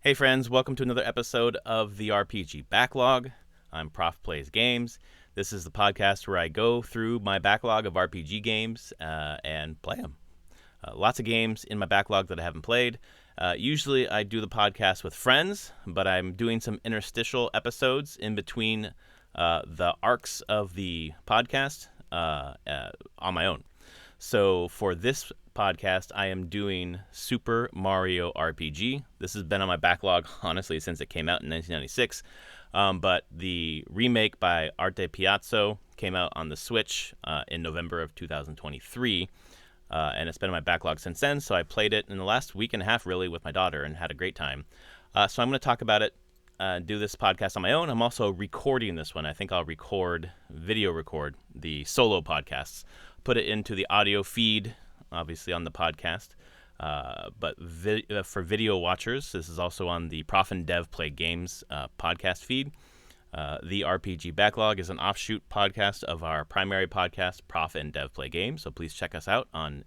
Hey friends, welcome to another episode of the RPG Backlog. I'm ProfPlaysGames. This is the podcast where I go through my backlog of RPG games and play them. Lots of games in my backlog that I haven't played. Usually I do the podcast with friends, but I'm doing some interstitial episodes in between the arcs of the podcast on my own. So for this podcast, I am doing Super Mario RPG. This has been on my backlog, honestly, since it came out in 1996. But the remake by Arte Piazzo came out on the Switch in November of 2023. And it's been in my backlog since then. So I played it in the last week and a half, really, with my daughter and had a great time. So I'm going to talk about it, do this podcast on my own. I'm also recording this one. I think I'll video record the solo podcasts, put it into the audio feed, obviously on the podcast. But for video watchers, this is also on the Prof and Dev Play Games podcast feed. The RPG Backlog is an offshoot podcast of our primary podcast, Prof and Dev Play Games. So please check us out on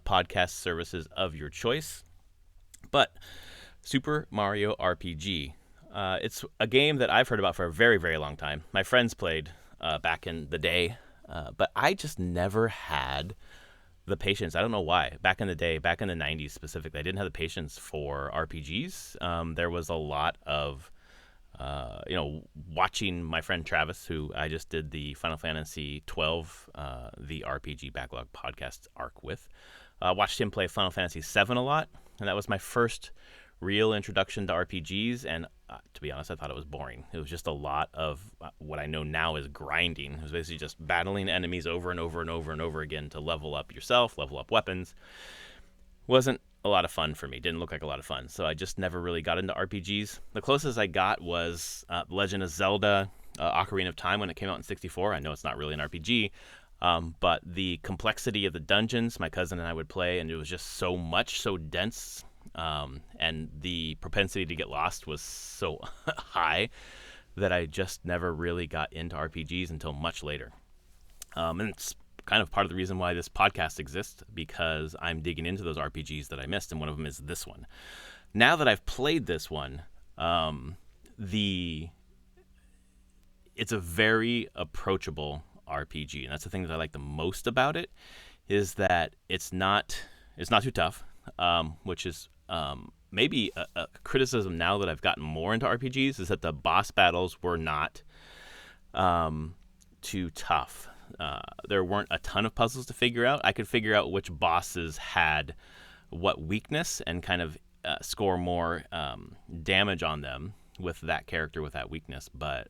podcast services of your choice. But Super Mario RPG. It's a game that I've heard about for a very, very long time. My friends played back in the day, but I just never had the patience. I don't know why. Back in the day, back in the 90s specifically, I didn't have the patience for RPGs. There was a lot of, watching my friend Travis, who I just did the Final Fantasy 12, the RPG Backlog podcast arc with. Watched him play Final Fantasy 7 a lot, and that was my first real introduction to RPGs, and to be honest, I thought it was boring. It was just a lot of what I know now is grinding. It was basically just battling enemies over and over and over and over again to level up yourself, level up weapons. Wasn't a lot of fun for me. Didn't look like a lot of fun, so I just never really got into RPGs. The closest I got was Legend of Zelda Ocarina of Time when it came out in 64. I know it's not really an RPG, but the complexity of the dungeons, my cousin and I would play, and it was just so much, so dense. And the propensity to get lost was so high that I just never really got into RPGs until much later. And it's kind of part of the reason why this podcast exists, because I'm digging into those RPGs that I missed, and one of them is this one. Now that I've played this one, it's a very approachable RPG, and that's the thing that I like the most about it, is that it's not too tough, which is maybe a criticism now that I've gotten more into RPGs, is that the boss battles were not too tough. There weren't a ton of puzzles to figure out. I could figure out which bosses had what weakness and kind of score more damage on them with that character with that weakness. But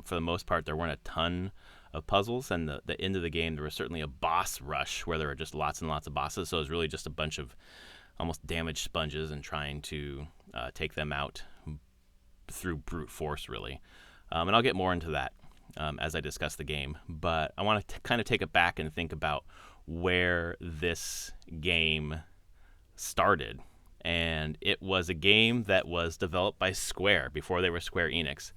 for the most part, there weren't a ton of puzzles, and the end of the game, there was certainly a boss rush where there were just lots and lots of bosses. So it was really just a bunch of almost damaged sponges and trying to take them out through brute force, really. And I'll get more into that as I discuss the game. But I want to kind of take it back and think about where this game started. And it was a game that was developed by Square before they were Square Enix,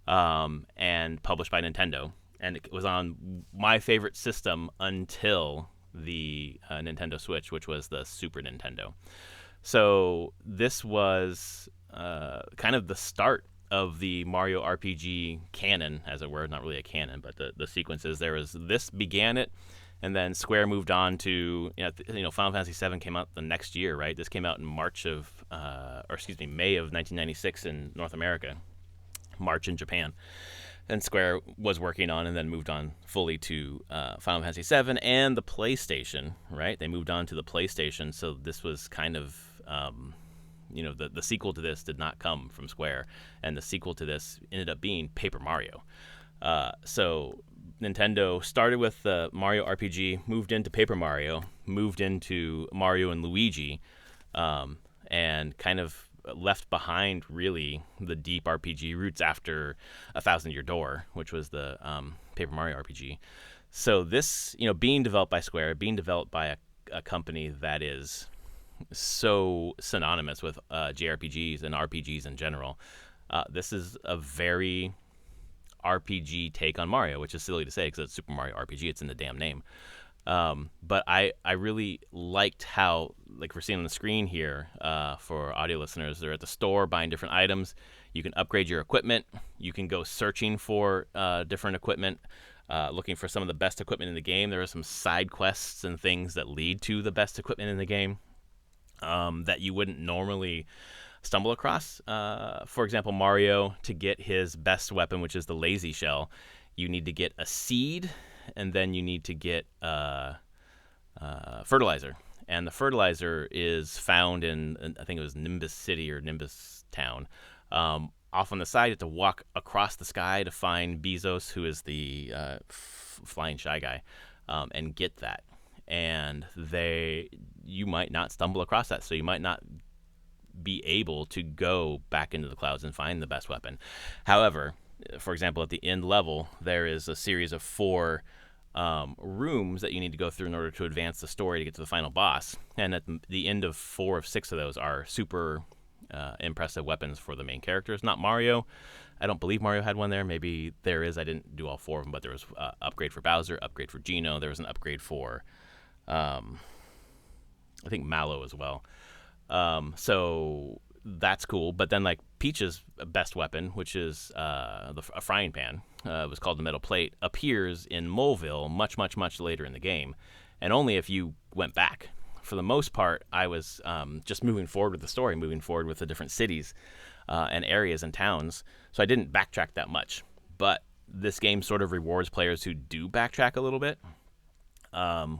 and published by Nintendo. And it was on my favorite system until the Nintendo Switch, which was the Super Nintendo. So this was kind of the start of the Mario RPG canon, as it were. Not really a canon, but the sequences. This began it, and then Square moved on to Final Fantasy 7 came out the next year, right? This came out in May of 1996 in North America, March in Japan. And Square was working on and then moved on fully to Final Fantasy VII and the PlayStation, right? They moved on to the PlayStation, so this was kind of, the sequel to this did not come from Square, and the sequel to this ended up being Paper Mario. So Nintendo started with the Mario RPG, moved into Paper Mario, moved into Mario and Luigi, and kind of left behind really the deep RPG roots after A Thousand Year Door, which was the Paper Mario RPG. So this, being developed by Square, being developed by a company that is so synonymous with JRPGs and RPGs in general, this is a very RPG take on Mario, which is silly to say because it's Super Mario RPG. It's in the damn name. But I really liked how, like we're seeing on the screen here for audio listeners, they're at the store buying different items. You can upgrade your equipment. You can go searching for different equipment, looking for some of the best equipment in the game. There are some side quests and things that lead to the best equipment in the game that you wouldn't normally stumble across. For example, Mario, to get his best weapon, which is the lazy shell, you need to get a seed, and then you need to get fertilizer. And the fertilizer is found in, I think it was Nimbus City or Nimbus Town. Off on the side, you have to walk across the sky to find Bezos, who is the flying shy guy, and get that. And you might not stumble across that, so you might not be able to go back into the clouds and find the best weapon. However, for example, at the end level, there is a series of 4 rooms that you need to go through in order to advance the story to get to the final boss. And at the end of 4 of 6 of those are super impressive weapons for the main characters. Not Mario. I don't believe Mario had one there. Maybe there is. I didn't do all 4 of them, but there was upgrade for Bowser, upgrade for Geno. There was an upgrade for, I think, Mallow as well. So that's cool. But then, like, Peach's best weapon, which is a frying pan, was called the metal plate, appears in Moleville much, much, much later in the game, and only if you went back. For the most part, I was just moving forward with the story, moving forward with the different cities and areas and towns, so I didn't backtrack that much. But this game sort of rewards players who do backtrack a little bit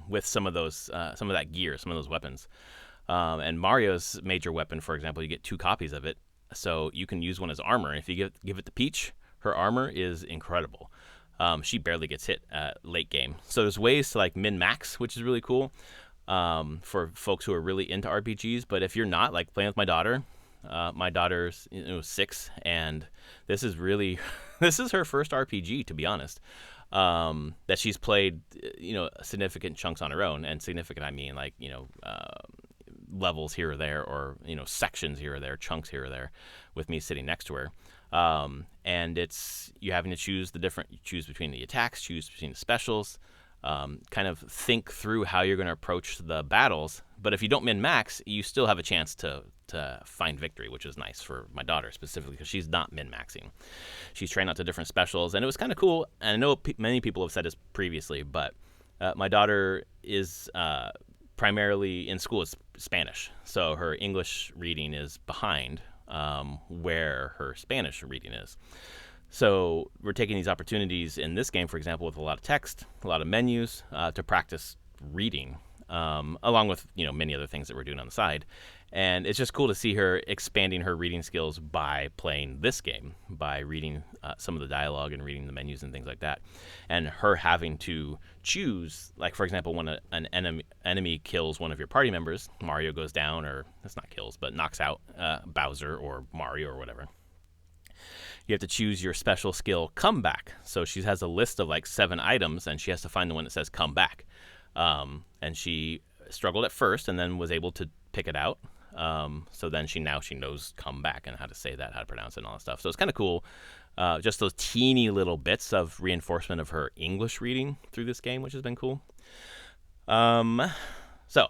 with some of that gear, some of those weapons. And Mario's major weapon, for example, you get 2 copies of it, so you can use one as armor. If you give it to Peach, her armor is incredible. She barely gets hit late game. So there's ways to, like, min-max, which is really cool for folks who are really into RPGs. But if you're not, like playing with my daughter's 6, and this is her first RPG, to be honest, that she's played, significant chunks on her own. And significant, I mean, like, levels here or there, or sections here or there, chunks here or there, with me sitting next to her. And it's you having to choose between the attacks, choose between the specials, kind of think through how you're going to approach the battles. But if you don't min-max, you still have a chance to find victory, which is nice for my daughter specifically, because she's not min-maxing. She's trying out to different specials, and it was kind of cool. And I know many people have said this previously, but my daughter is primarily in school is Spanish, so her English reading is behind where her Spanish reading is. So we're taking these opportunities in this game, for example, with a lot of text, a lot of menus, to practice reading, along with many other things that we're doing on the side. And it's just cool to see her expanding her reading skills by playing this game, by reading some of the dialogue and reading the menus and things like that. And her having to choose, like, for example, when an enemy kills one of your party members, Mario goes down, or that's not kills, but knocks out Bowser or Mario or whatever. You have to choose your special skill, comeback. So she has a list of like 7 items, and she has to find the one that says come back. And she struggled at first, and then was able to pick it out. So then she knows come back and how to say that, how to pronounce it, and all that stuff. So it's kind of cool. Just those teeny little bits of reinforcement of her English reading through this game, which has been cool. So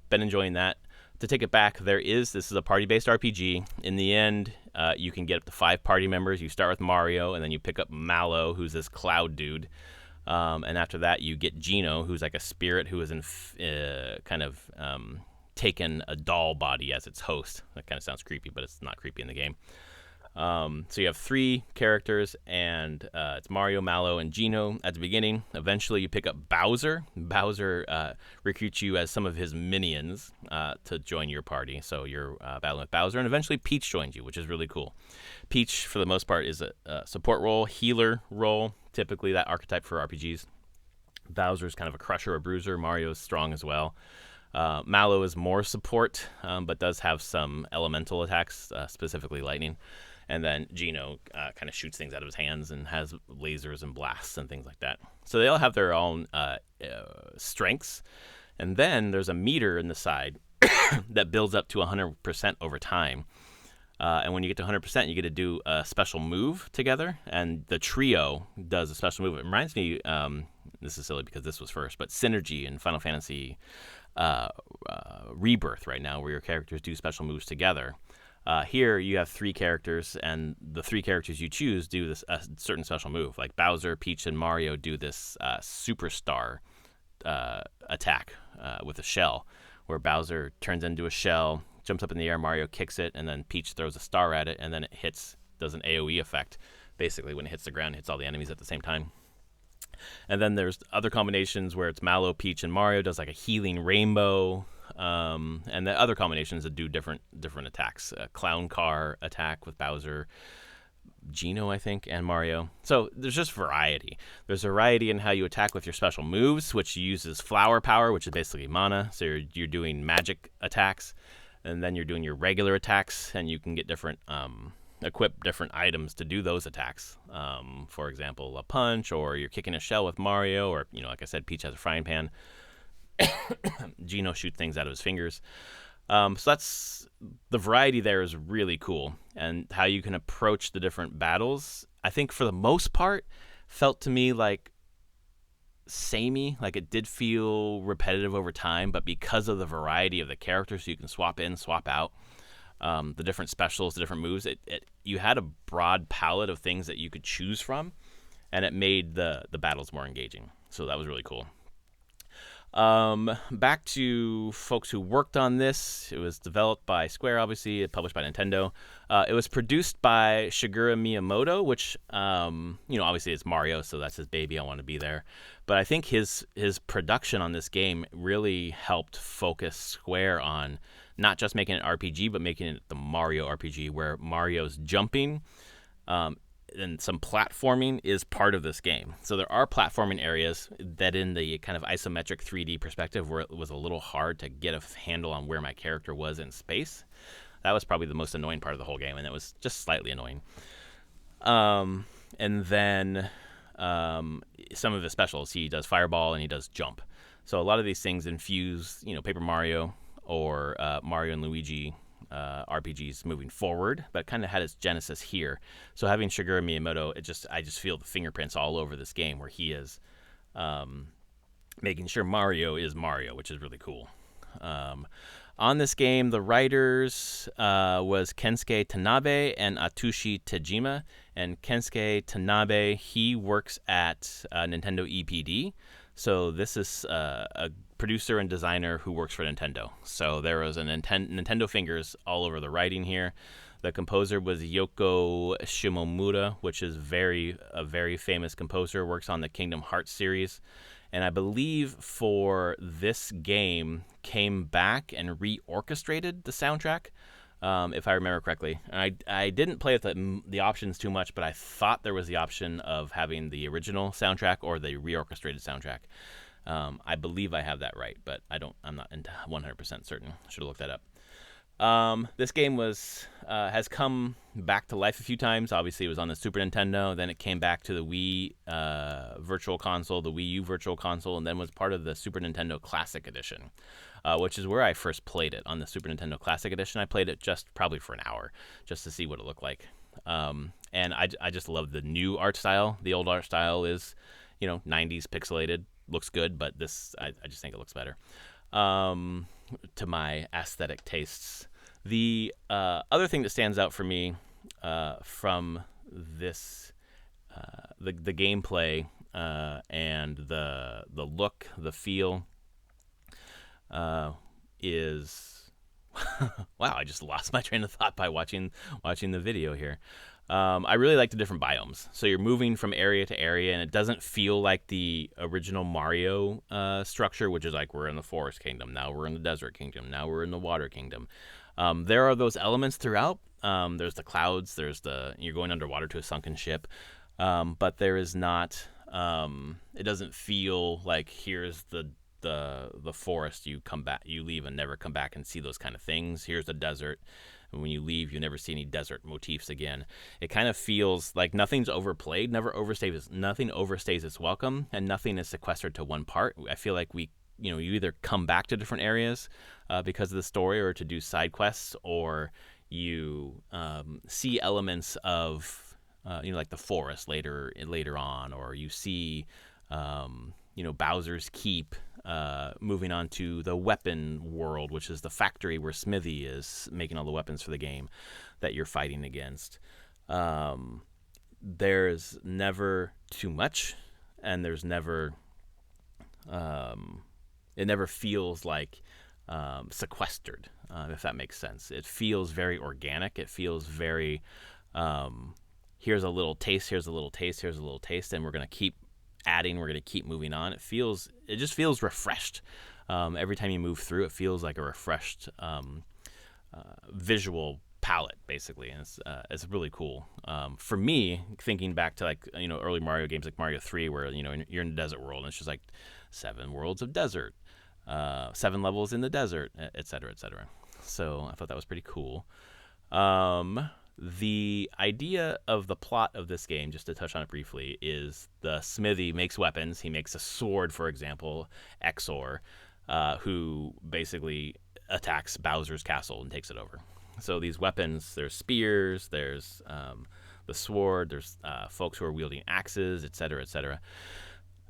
been enjoying that. To take it back, this is a party-based RPG. In the end, you can get up to 5 party members. You start with Mario, and then you pick up Mallow, who's this cloud dude. And after that, you get Geno, who's like a spirit who is taken a doll body as its host. That kind of sounds creepy, but it's not creepy in the game. So you have 3 characters, and it's Mario, Mallow, and Geno at the beginning. Eventually, you pick up Bowser. Bowser recruits you as some of his minions to join your party. So you're battling with Bowser, and eventually Peach joins you, which is really cool. Peach, for the most part, is a support role, healer role, typically that archetype for RPGs. Bowser's kind of a crusher or bruiser. Mario's strong as well. Mallow is more support, but does have some elemental attacks, specifically lightning. And then Geno kind of shoots things out of his hands and has lasers and blasts and things like that. So they all have their own strengths. And then there's a meter in the side that builds up to 100% over time. And when you get to 100%, you get to do a special move together. And the trio does a special move. It reminds me, this is silly because this was first, but Synergy in Final Fantasy Rebirth right now, where your characters do special moves together. Here you have 3 characters, and the 3 characters you choose do this a certain special move. Like Bowser, Peach, and Mario do this superstar attack with a shell, where Bowser turns into a shell, jumps up in the air, Mario kicks it, and then Peach throws a star at it, and then it does an AoE effect. Basically, when it hits the ground, it hits all the enemies at the same time. And then there's other combinations where it's Mallow, Peach, and Mario does like a healing rainbow. And the other combinations that do different attacks. Clown car attack with Bowser, Geno, I think, and Mario. So there's just variety. There's variety in how you attack with your special moves, which uses flower power, which is basically mana. So you're doing magic attacks, and then you're doing your regular attacks, and you can get different equip different items to do those attacks. For example, a punch, or you're kicking a shell with Mario, or like I said, Peach has a frying pan. Geno shoots things out of his fingers. So that's the variety there is really cool, and how you can approach the different battles. I think for the most part, felt to me like samey, like it did feel repetitive over time, but because of the variety of the characters, you can swap in, swap out. The different specials, the different moves, you had a broad palette of things that you could choose from, and it made the battles more engaging. So that was really cool. Back to folks who worked on this. It was developed by Square, obviously, published by Nintendo. It was produced by Shigeru Miyamoto, which, obviously it's Mario, so that's his baby. I want to be there. But I think his production on this game really helped focus Square on not just making it RPG, but making it the Mario RPG, where Mario's jumping and some platforming is part of this game. So there are platforming areas that in the kind of isometric 3D perspective where it was a little hard to get a handle on where my character was in space. That was probably the most annoying part of the whole game, and it was just slightly annoying. And then some of his specials, he does Fireball and he does Jump. So a lot of these things infuse, Paper Mario or Mario and Luigi RPGs moving forward, but it kind of had its genesis here. So having Shigeru Miyamoto, I just feel the fingerprints all over this game, where he is making sure Mario is Mario, which is really cool. On this game, the writers was Kensuke Tanabe and Atsushi Tejima. And Kensuke Tanabe, he works at Nintendo EPD. So this is a producer and designer who works for Nintendo. So there was a Nintendo fingers all over the writing here. The composer was Yoko Shimomura, which is a very famous composer, works on the Kingdom Hearts series. And I believe for this game came back and reorchestrated the soundtrack, if I remember correctly. And I didn't play with the options too much, but I thought there was the option of having the original soundtrack or the reorchestrated soundtrack. I believe I have that right, but I'm not 100% certain. Should have looked that up. This game has come back to life a few times. Obviously, it was on the Super Nintendo. Then it came back to the Wii Virtual Console, the Wii U Virtual Console, and then was part of the Super Nintendo Classic Edition, which is where I first played it. On the Super Nintendo Classic Edition, I played it just probably for an hour, just to see what it looked like. And I just love the new art style. The old art style is, 90s pixelated. Looks good, but this, I just think it looks better. To my aesthetic tastes. The other thing that stands out for me from this, the gameplay and the look, the feel, is wow! I just lost my train of thought by watching the video here. I really like the different biomes. So you're moving from area to area, and it doesn't feel like the original Mario structure, which is like we're in the Forest Kingdom, now we're in the Desert Kingdom, now we're in the Water Kingdom. There are those elements throughout. There's the clouds, you're going underwater to a sunken ship, but there is not. It doesn't feel like here's the forest. You leave and never come back and see those kind of things. Here's the desert. And when you leave, you never see any desert motifs again. It kind of feels like nothing's overplayed, nothing overstays its welcome, and nothing is sequestered to one part. I feel like you either come back to different areas because of the story or to do side quests, or you see elements of like the forest later on, or you see Bowser's Keep, moving on to the weapon world, which is the factory where Smithy is making all the weapons for the game that you're fighting against. There's never too much, and there's never it never feels like sequestered, if that makes sense. It feels very organic. It feels very here's a little taste, here's a little taste, here's a little taste, and we're going to keep adding, we're going to keep moving on. It just feels refreshed. Every time you move through, it feels like a refreshed visual palette, basically, and it's really cool. For me, thinking back to early Mario games like Mario 3, where you're in the desert world and it's just like 7 worlds of desert, 7 levels in the desert, et cetera, et cetera. So I thought that was pretty cool. The idea of the plot of this game, just to touch on it briefly, is the Smithy makes weapons. He makes a sword, for example, Exor, who basically attacks Bowser's castle and takes it over. So these weapons, there's spears, there's the sword, there's folks who are wielding axes, et cetera, et cetera.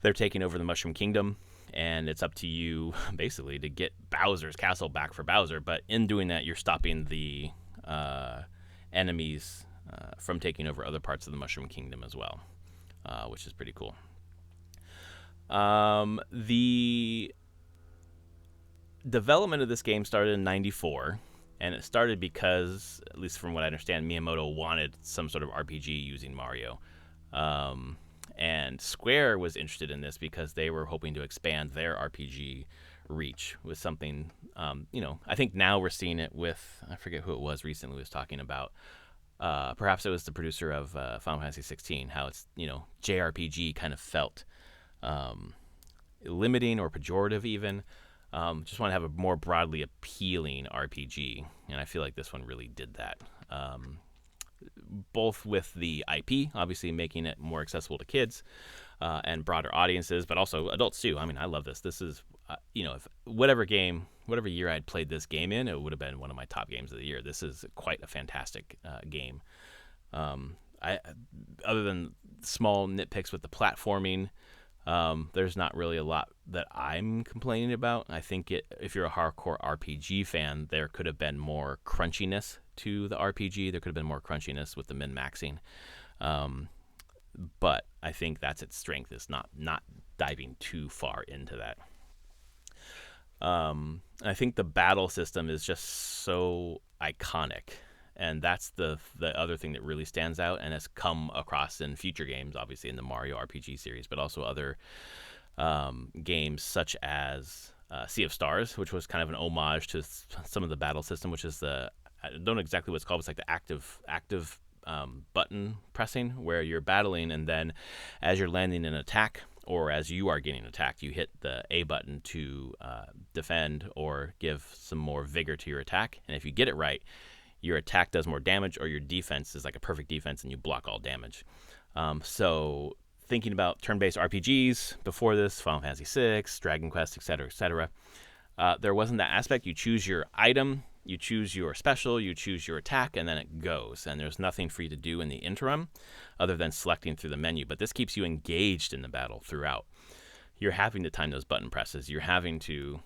They're taking over the Mushroom Kingdom, and it's up to you, basically, to get Bowser's castle back for Bowser. But in doing that, you're stopping the enemies from taking over other parts of the Mushroom Kingdom as well, which is pretty cool. The development of this game started in '94, and it started because, at least from what I understand, Miyamoto wanted some sort of RPG using Mario. And Square was interested in this because they were hoping to expand their RPG reach with something, I think now we're seeing it with, I forget who it was recently was talking about, perhaps it was the producer of Final Fantasy 16, how it's, JRPG kind of felt limiting or pejorative even. Just want to have a more broadly appealing RPG, and I feel like this one really did that. Both with the IP, obviously making it more accessible to kids and broader audiences, but also adults too. I mean, I love this. This is, if whatever year I'd played this game in, it would have been one of my top games of the year. This is quite a fantastic game. Other than small nitpicks with the platforming, there's not really a lot that I'm complaining about. I think if you're a hardcore RPG fan, there could have been more crunchiness to the RPG. There could have been more crunchiness with the min-maxing. But I think that's its strength, is not diving too far into that. I think the battle system is just so iconic. And that's the other thing that really stands out and has come across in future games, obviously in the Mario RPG series, but also other games such as Sea of Stars, which was kind of an homage to some of the battle system, which is I don't know exactly what it's called. It's like the active button pressing, where you're battling, and then as you're landing an attack or as you are getting attacked, you hit the A button to defend or give some more vigor to your attack. And if you get it right, your attack does more damage, or your defense is like a perfect defense and you block all damage. So thinking about turn-based RPGs before this, Final Fantasy VI, Dragon Quest, etc., there wasn't that aspect. You choose your item, you choose your special, you choose your attack, and then it goes. And there's nothing for you to do in the interim other than selecting through the menu. But this keeps you engaged in the battle throughout. You're having to time those button presses. You're having to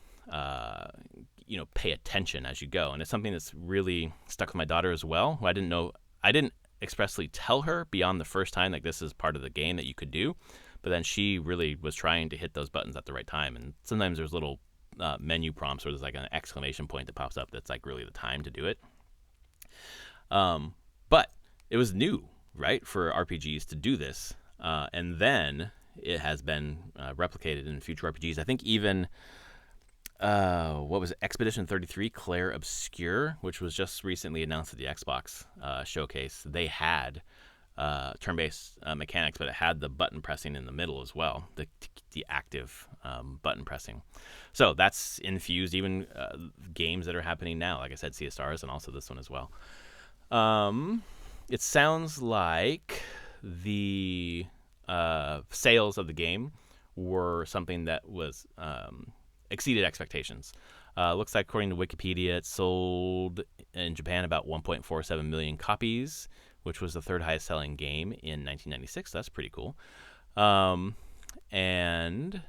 pay attention as you go. And it's something that's really stuck with my daughter as well, who I didn't expressly tell her beyond the first time, like, this is part of the game that you could do. But then she really was trying to hit those buttons at the right time. And sometimes there's little menu prompts where there's like an exclamation point that pops up that's like really the time to do it. But it was new, right, for RPGs to do this. And then it has been replicated in future RPGs. I think even what was it? Expedition 33, Claire Obscure, which was just recently announced at the Xbox showcase. They had turn-based mechanics, but it had the button pressing in the middle as well, the active button pressing. So that's infused even games that are happening now. Like I said, Sea of Stars, and also this one as well. It sounds like the sales of the game were something that was exceeded expectations. Looks like, according to Wikipedia, it sold in Japan about 1.47 million copies, which was the third highest selling game in 1996. That's pretty cool. And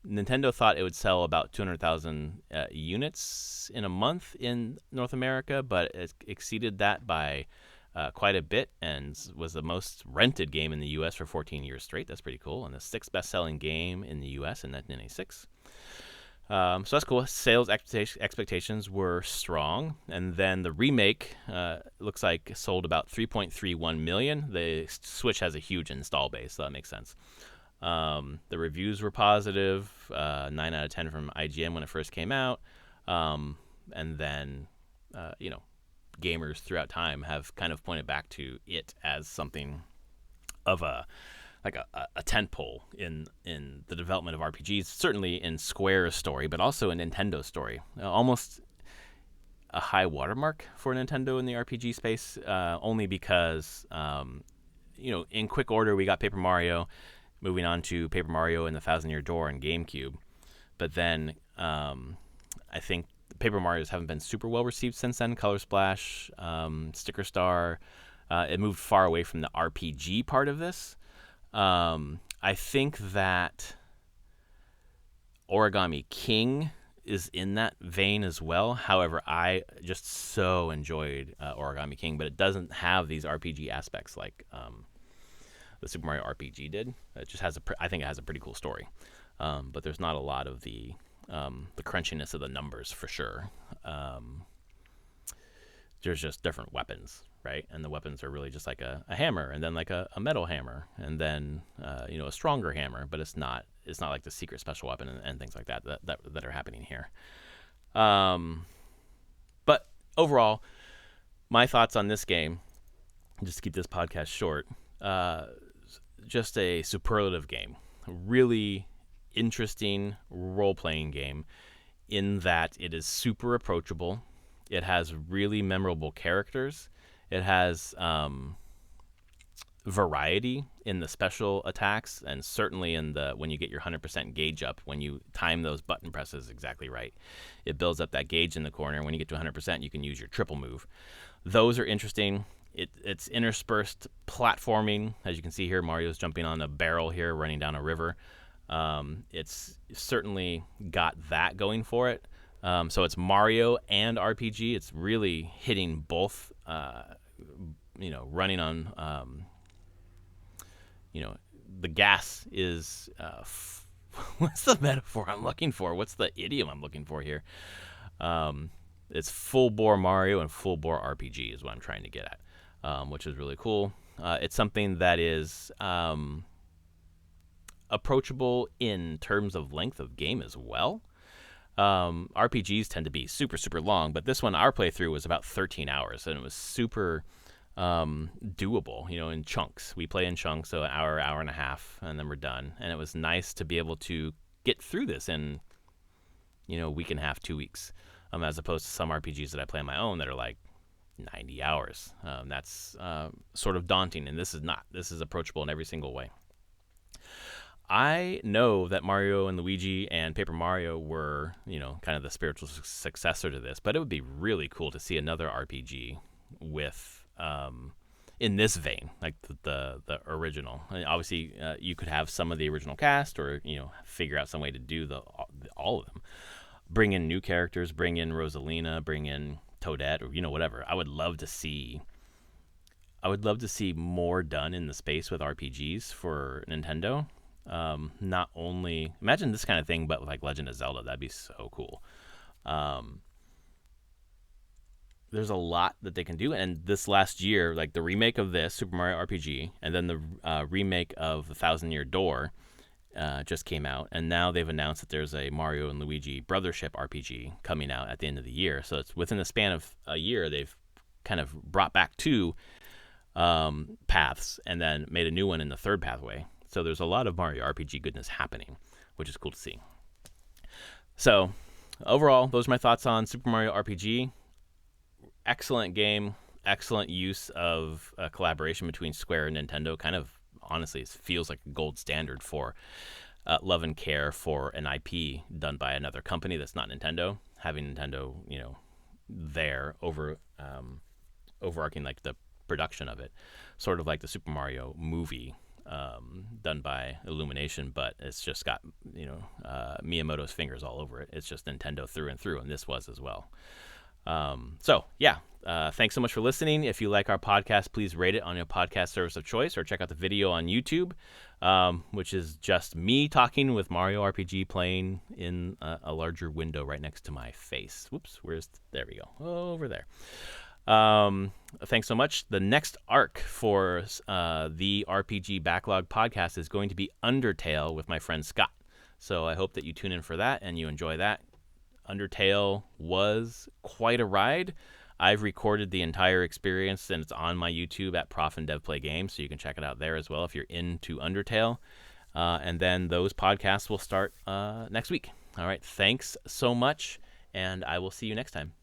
Nintendo thought it would sell about 200,000 units in a month in North America, but it exceeded that by quite a bit and was the most rented game in the U.S. for 14 years straight. That's pretty cool. And the sixth best-selling game in the U.S. in 1996. So that's cool. Sales expectations were strong, and then the remake looks like sold about 3.31 million. The Switch has a huge install base, so that makes sense. The reviews were positive, 9 out of 10 from IGN when it first came out, and then gamers throughout time have kind of pointed back to it as something of a tentpole in the development of RPGs, certainly in Square's story, but also in Nintendo's story. Almost a high watermark for Nintendo in the RPG space, only because in quick order we got Paper Mario, moving on to Paper Mario and the Thousand Year Door and GameCube, but then I think Paper Marios haven't been super well received since then. Color Splash, Sticker Star, it moved far away from the RPG part of this. I think that Origami King is in that vein as well. However, I just so enjoyed Origami King, but it doesn't have these RPG aspects like the Super Mario RPG did. It just has I think it has a pretty cool story, but there's not a lot of the crunchiness of the numbers for sure. There's just different weapons, right? And the weapons are really just like a hammer, and then like a metal hammer, and then a stronger hammer. But it's not like the secret special weapon and things like that are happening here. But overall, my thoughts on this game, just to keep this podcast short, just a superlative game. Really interesting role-playing game in that it is super approachable. It has really memorable characters. It has variety in the special attacks, and certainly in when you get your 100% gauge up, when you time those button presses exactly right, it builds up that gauge in the corner. When you get to 100%, you can use your triple move. Those are interesting. It's interspersed platforming. As you can see here, Mario's jumping on a barrel here, running down a river. It's certainly got that going for it. So it's Mario and RPG. It's really hitting both, running on, the gas is, what's the metaphor I'm looking for? What's the idiom I'm looking for here? It's full bore Mario and full bore RPG is what I'm trying to get at, which is really cool. It's something that is, approachable in terms of length of game as well. RPGs tend to be super, super long, but this one, our playthrough was about 13 hours, and it was super doable, in chunks. We play in chunks, so an hour, hour and a half, and then we're done. And it was nice to be able to get through this in, a week and a half, 2 weeks, as opposed to some RPGs that I play on my own that are like 90 hours. That's sort of daunting, and this is not. This is approachable in every single way. I know that Mario and Luigi and Paper Mario were, kind of the spiritual successor to this, but it would be really cool to see another RPG with, in this vein, like the original. I mean, obviously, you could have some of the original cast, or figure out some way to do all of them. Bring in new characters, bring in Rosalina, bring in Toadette, or whatever. I would love to see more done in the space with RPGs for Nintendo. Not only imagine this kind of thing, but with like Legend of Zelda. That'd be so cool. There's a lot that they can do, and this last year, like the remake of this Super Mario RPG, and then the remake of the Thousand Year Door just came out, and now they've announced that there's a Mario and Luigi Brothership RPG coming out at the end of the year. So it's within the span of a year, they've kind of brought back two paths and then made a new one in the third pathway. So there's a lot of Mario RPG goodness happening, which is cool to see. So overall, those are my thoughts on Super Mario RPG. Excellent game, excellent use of collaboration between Square and Nintendo. Kind of, honestly, it feels like a gold standard for love and care for an IP done by another company that's not Nintendo. Having Nintendo, there overarching like the production of it, sort of like the Super Mario movie. done by Illumination, but it's just got Miyamoto's fingers all over it. It's just Nintendo through and through, and this was as well. Thanks so much for listening. If you like our podcast, please rate it on your podcast service of choice, or check out the video on YouTube, which is just me talking with Mario RPG playing in a larger window right next to my face. Whoops, there we go, over there. Thanks so much. The next arc for the RPG Backlog podcast is going to be Undertale with my friend Scott. So I hope that you tune in for that and you enjoy that. Undertale was quite a ride. I've recorded the entire experience, and it's on my YouTube at ProfPlaysGames, so you can check it out there as well if you're into Undertale. And then those podcasts will start next week. All right, thanks so much, and I will see you next time.